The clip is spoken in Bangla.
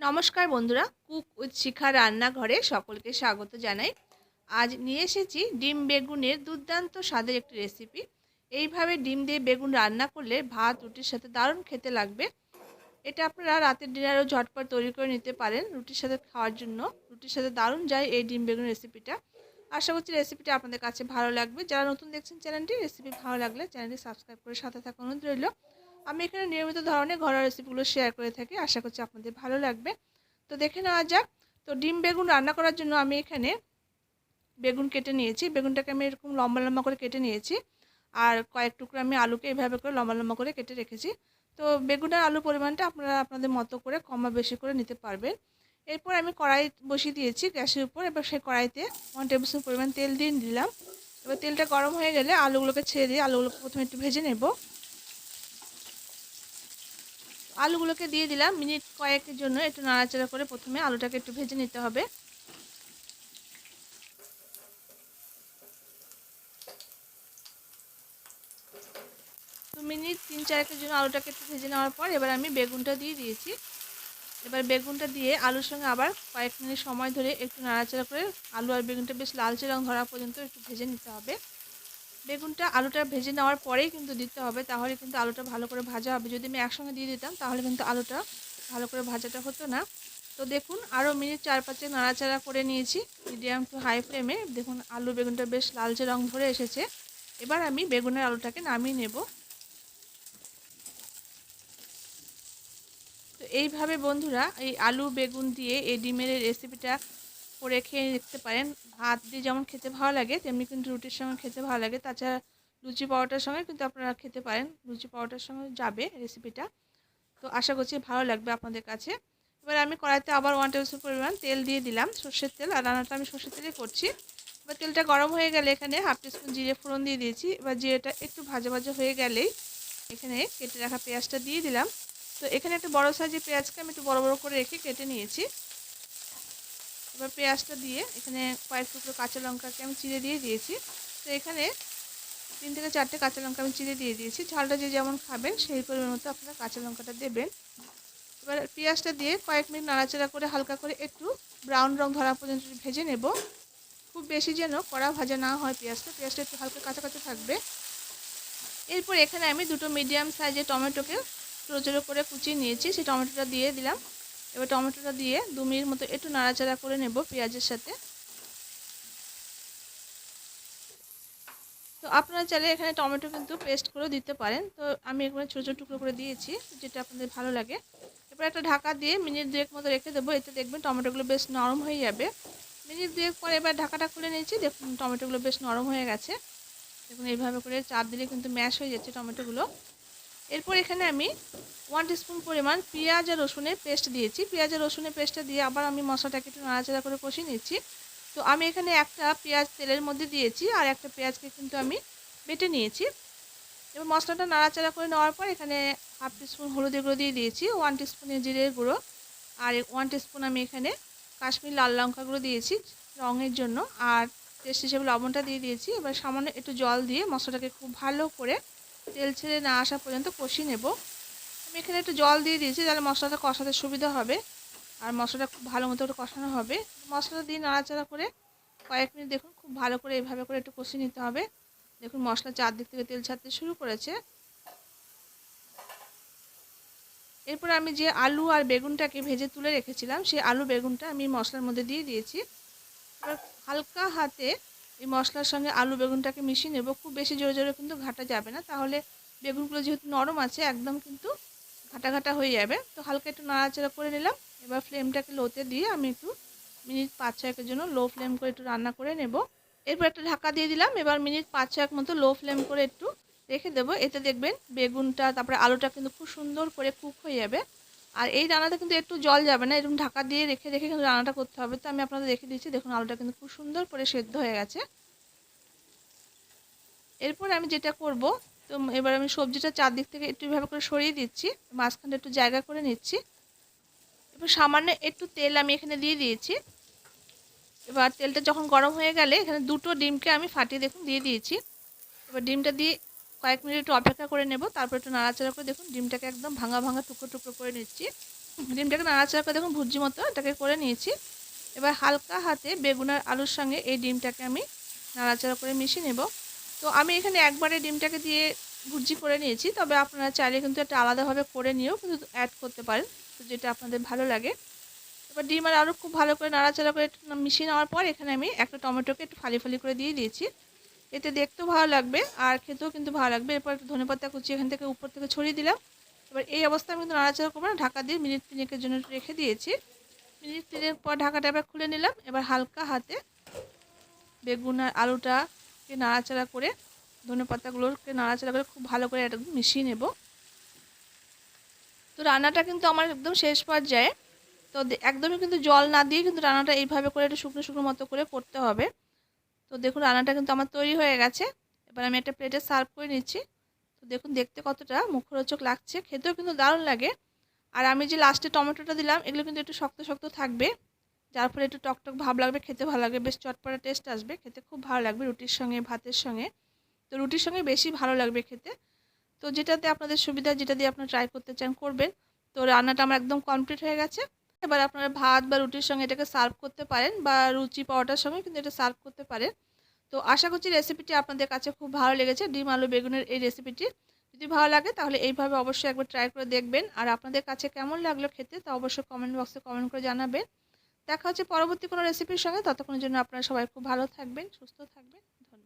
নমস্কার বন্ধুরা, কুক উইথ শিখা রান্নাঘরে সকলকে স্বাগত জানাই। আজ নিয়ে এসেছি ডিম বেগুনের দুর্দান্ত স্বাদের একটি রেসিপি। এইভাবে ডিম দিয়ে বেগুন রান্না করলে ভাত রুটির সাথে দারুণ খেতে লাগবে। এটা আপনারা রাতের ডিনারেও ঝটপট তৈরি করে নিতে পারেন রুটির সাথে খাওয়ার জন্য। রুটির সাথে দারুণ যায় এই ডিম বেগুন রেসিপিটা। আশা করছি রেসিপিটা আপনাদের কাছে ভালো লাগবে। যারা নতুন দেখছেন চ্যানেলটি, রেসিপি ভালো লাগলে চ্যানেলটি সাবস্ক্রাইব করে সাথে থাকা অনুরোধ রইল। আমি এখানে নিয়মিত ধরনের ঘরোয়া রেসিপিগুলো শেয়ার করে থাকি, আশা করছি আপনাদের ভালো লাগবে। তো দেখে নেওয়া যাক। তো ডিম বেগুন রান্না করার জন্য আমি এখানে বেগুন কেটে নিয়েছি। বেগুনটাকে আমি এরকম লম্বা লম্বা করে কেটে নিয়েছি। আর কয়েক টুকরো আমি আলুকে এভাবে করে লম্বা লম্বা করে কেটে রেখেছি। তো বেগুন আর আলুর পরিমাণটা আপনারা আপনাদের মতো করে কম বা বেশি করে নিতে পারবেন। এরপর আমি কড়াই বসিয়ে দিয়েছি গ্যাসের উপর। এবার সেই কড়াইতে 1 টেবিল স্পুন পরিমাণ তেল দিয়ে দিলাম। এবার তেলটা গরম হয়ে গেলে আলুগুলোকে ছেড়ে দিয়ে আলুগুলোকে প্রথমে একটু ভেজে নেব। আলুগুলোকে দিয়ে দিলাম। মিনিট কয়েকের জন্য একটু নাড়াচাড়া করে প্রথমে আলুটাকে একটু ভেজে নিতে হবে। তো মিনিট 3-4-এর জন্য আলুটাকে একটু ভেজে নেওয়ার পর এবার আমি বেগুনটা দিয়ে দিয়েছি। এবার বেগুনটা দিয়ে আলুর সঙ্গে আবার কয়েক মিনিট সময় ধরে একটু নাড়াচাড়া করে আলু আর বেগুনটা বেশ লালচে রং ধরা পর্যন্ত একটু ভেজে নিতে হবে। বেগুনটা আলুটা ভেজে নেওয়ার পরেই কিন্তু দিতে হবে, তাহলে কিন্তু আলুটা ভালো করে ভাজা হবে। যদি আমি একসঙ্গে দিয়ে দিতাম তাহলে কিন্তু আলুটা ভালো করে ভাজাটা হতো না। তো দেখুন, আরও মিনিট 4-5 নাড়াচাড়া করে নিয়েছি মিডিয়াম টু হাই ফ্লেমে। দেখুন আলু বেগুনটা বেশ লালচে রং ধরে এসেছে। এবার আমি বেগুনের আলুটাকে নামিয়ে নেব। তো এইভাবে বন্ধুরা এই আলু বেগুন দিয়ে এই ডিমের রেসিপিটা করে খেয়ে দেখতে পারেন। ভাত দিয়ে যেমন খেতে ভালো লাগে তেমনি কিন্তু রুটির সঙ্গে খেতে ভালো লাগে। তাছাড়া লুচি পরোটার সঙ্গে কিন্তু আপনারা খেতে পারেন, লুচি পরোটার সঙ্গে যাবে রেসিপিটা। তো আশা করছি ভালো লাগবে আপনাদের কাছে। এবার আমি কড়াইতে আবার 1 টেবিল স্পুন পরিমাণ তেল দিয়ে দিলাম, সর্ষের তেল। আর রান্নাটা আমি সর্ষের তেলেই করছি। এবার তেলটা গরম হয়ে গেলে এখানে 1/2 টিস্পুন জিরে ফোড়ন দিয়ে দিয়েছি। এবার জিরেটা একটু ভাজা ভাজা হয়ে গেলেই এখানে কেটে রাখা পেঁয়াজটা দিয়ে দিলাম। তো এখানে একটা বড় সাইজের পেঁয়াজকে আমি একটু বড় বড় করে রেখে কেটে নিয়েছি। এবার পেঁয়াজটা দিয়ে এখানে কয়েক টুকরো কাঁচা লঙ্কাকে আমি চিড়ে দিয়ে দিয়েছি। তো এখানে 3-4টে কাঁচা লঙ্কা আমি চিড়ে দিয়ে দিয়েছি। ঝালটা যে যেমন খাবেন সেই পরিমাণ মতো আপনারা কাঁচা লঙ্কাটা দেবেন। এবার পেঁয়াজটা দিয়ে কয়েক মিনিট নাড়াচাড়া করে হালকা করে একটু ব্রাউন রং ধরা পর্যন্ত ভেজে নেব। খুব বেশি যেন কড়া ভাজা না হয় পেঁয়াজটা একটু হালকা কাঁচা কাঁচা থাকবে। এরপর এখানে আমি 2টো মিডিয়াম সাইজের টমেটোকে ছোটো ছোটো করে কুচিয়ে নিয়েছি, সেই টমেটোটা দিয়ে দিলাম। এবার টমেটোটা দিয়ে 2 মিনিট মতো একটু নাড়াচাড়া করে নেব পেঁয়াজের সাথে। তো আপনারা চাইলে এখানে টমেটো কিন্তু পেস্ট করেও দিতে পারেন। তো আমি এখানে ছোটো ছোটো টুকরো করে দিয়েছি, যেটা আপনাদের ভালো লাগে। এবার একটা ঢাকা দিয়ে মিনিট 2 মতো রেখে দেবো। এতে দেখবেন টমেটোগুলো বেশ নরম হয়ে যাবে। মিনিট 2 পরে এবার ঢাকাটা খুলে নিয়েছি। দেখুন টমেটোগুলো বেশ নরম হয়ে গেছে। দেখুন এইভাবে করে চাপ দিলে কিন্তু ম্যাশ হয়ে যাচ্ছে টমেটোগুলো। এরপর এখানে আমি 1 টিস্পুন পরিমাণ পেঁয়াজ আর রসুনের পেস্ট দিয়েছি। পেঁয়াজ আর রসুনের পেস্টটা দিয়ে আবার আমি মশলাটাকে একটু নাড়াচাড়া করে কষিয়ে নিচ্ছি। তো আমি এখানে একটা পেঁয়াজ তেলের মধ্যে দিয়েছি আর একটা পেঁয়াজকে কিন্তু আমি বেটে নিয়েছি। এবার মশলাটা নাড়াচাড়া করে নেওয়ার পর এখানে 1/2 টিস্পুন হলুদের গুঁড়ো দিয়ে দিয়েছি, 1 টিস্পুন জিরের গুঁড়ো, আর 1 টিস্পুন আমি এখানে কাশ্মীর লাল লঙ্কা গুঁড়ো দিয়েছি রঙের জন্য, আর টেস্ট হিসেবে লবণটা দিয়ে দিয়েছি। এবার সামান্য একটু জল দিয়ে মশলাটাকে খুব ভালো করে তেল ছেড়ে না আসা পর্যন্ত কষিয়ে নেব। আমি এখানে একটু জল দিয়ে দিয়েছি, তাহলে মশলাটা কষাতে সুবিধা হবে আর মশলাটা খুব ভালো মতো একটু কষানো হবে। মশলা দিয়ে নাড়াচাড়া করে কয়েক মিনিট দেখুন খুব ভালো করে এভাবে করে একটু কষিয়ে নিতে হবে। দেখুন মশলা চারদিক থেকে তেল ছাড়তে শুরু করেছে। এরপর আমি যে আলু আর বেগুনটাকে ভেজে তুলে রেখেছিলাম সেই আলু বেগুনটা আমি মশলার মধ্যে দিয়ে দিয়েছি। এবার হালকা হাতে এই মশলার সঙ্গে আলু বেগুনটাকে মিশিয়ে নেব। খুব বেশি জোরে জোরে কিন্তু ঘাটা যাবে না, তাহলে বেগুনগুলো যেহেতু নরম আছে একদম কিন্তু ঘাটা ঘাটা হয়ে যাবে। তো হালকা একটু নাড়াচাড়া করে নিলাম। এবার ফ্লেমটাকে লোতে দিয়ে আমি একটু মিনিট 5-6-এর জন্য লো ফ্লেম করে একটু রান্না করে নেব। এরপর একটা ঢাকা দিয়ে দিলাম। এবার মিনিট 5-6 মতো লো ফ্লেম করে একটু রেখে দেবো। এতে দেখবেন বেগুনটা তারপরে আলুটা কিন্তু খুব সুন্দর করে কুক হয়ে যাবে। আর এই রান্নাতে কিন্তু একটু জল যাবে না, এরকম ঢাকা দিয়ে রেখে রেখে কিন্তু রান্নাটা করতে হবে। তো আমি আপনাদের রেখে দিচ্ছি। দেখুন আলুটা কিন্তু খুব সুন্দর করে সেদ্ধ হয়ে গেছে। এরপর আমি যেটা করব, তো এবার আমি সবজিটা চারদিক থেকে একটু এভাবে করে সরিয়ে দিচ্ছি, মাঝখানটা একটু জায়গা করে নিচ্ছি। এবার সামান্য একটু তেল আমি এখানে দিয়ে দিয়েছি। এবার তেলটা যখন গরম হয়ে গেলে এখানে 2টো ডিমকে আমি ফাটিয়ে দেখুন দিয়ে দিয়েছি। এবার ডিমটা দিয়ে কয়েক মিনিট একটু অপেক্ষা করে নেব। তারপর একটু নাড়াচাড়া করে দেখুন ডিমটাকে একদম ভাঙা ভাঙা টুকরো টুকরো করে নিচ্ছি। ডিমটাকে নাড়াচাড়া করে দেখুন ভুজি মতো এটাকে করে নিয়েছি। এবার হালকা হাতে বেগুন আর আলুর সঙ্গে এই ডিমটাকে আমি নাড়াচাড়া করে মিশিয়ে নেব। তো আমি এখানে একবারে ডিমটাকে দিয়ে ভুজি করে নিয়েছি, তবে আপনারা চাইলে কিন্তু একটা আলাদাভাবে করে নিয়েও কিন্তু অ্যাড করতে পারেন, তো যেটা আপনাদের ভালো লাগে। এবার ডিম আর আলু খুব ভালো করে নাড়াচাড়া করে মিশিয়ে নেওয়ার পর এখানে আমি একটা টমেটোকে একটু ফালি ফালি করে দিয়ে দিয়েছি। এতে দেখতেও ভালো লাগবে আর খেতেও কিন্তু ভালো লাগবে। এরপর একটু ধনেপাতা কুচি এখান থেকে উপর থেকে ছড়িয়ে দিলাম। এবার এই অবস্থায় আমি কিন্তু নাড়াচাড়া করবো না, ঢাকা দিয়ে মিনিট 3 জন্য রেখে দিয়েছি। মিনিট 3 পর ঢাকাটা এবার খুলে নিলাম। এবার হালকা হাতে বেগুন আর আলুটাকে নাড়াচাড়া করে ধনেপাতাগুলোকে নাড়াচাড়া করে খুব ভালো করে একদম মিশিয়ে নেব। তো রান্নাটা কিন্তু আমার একদম শেষ পর্যায়ে। তো একদমই কিন্তু জল না দিয়ে কিন্তু রান্নাটা এইভাবে করে একটু শুকনো শুকনো মতো করে করতে হবে। তো দেখুন রান্নাটা কিন্তু আমার তৈরি হয়ে গেছে। এবার আমি একটা প্লেটে সার্ভ করে নিচ্ছি। তো দেখুন দেখতে কতটা মুখরোচক লাগছে, খেতেও কিন্তু দারুণ লাগে। আর আমি যে লাস্টে টমেটোটা দিলাম এগুলো কিন্তু একটু শক্ত শক্ত থাকবে, যার ফলে একটু টকটক ভাব লাগবে, খেতে ভালো লাগবে, বেশ চটপটা টেস্ট আসবে, খেতে খুব ভালো লাগবে রুটির সঙ্গে ভাতের সঙ্গে। তো রুটির সঙ্গে বেশি ভালো লাগবে খেতে। তো যেটাতে আপনাদের সুবিধা, যেটা দিয়ে আপনারা ট্রাই করতে চান করবেন। তো রান্নাটা আমার একদম কমপ্লিট হয়ে গেছে। এবার আপনারা ভাত বা রুটির সঙ্গে এটাকে সার্ভ করতে পারেন, বা লুচি পরোটার সঙ্গে কিন্তু এটা সার্ভ করতে পারেন। তো আশা করছি রেসিপিটি আপনাদের কাছে খুব ভালো লেগেছে, ডিম আলু বেগুনের এই রেসিপিটি। যদি ভালো লাগে তাহলে এইভাবে অবশ্যই একবার ট্রাই করে দেখবেন। আর আপনাদের কাছে কেমন লাগলো খেতে তা অবশ্যই কমেন্ট বক্সে কমেন্ট করে জানাবেন। দেখা হচ্ছে পরবর্তী কোনো রেসিপির সঙ্গে, ততক্ষণের জন্য আপনারা সবাই খুব ভালো থাকবেন, সুস্থ থাকবেন।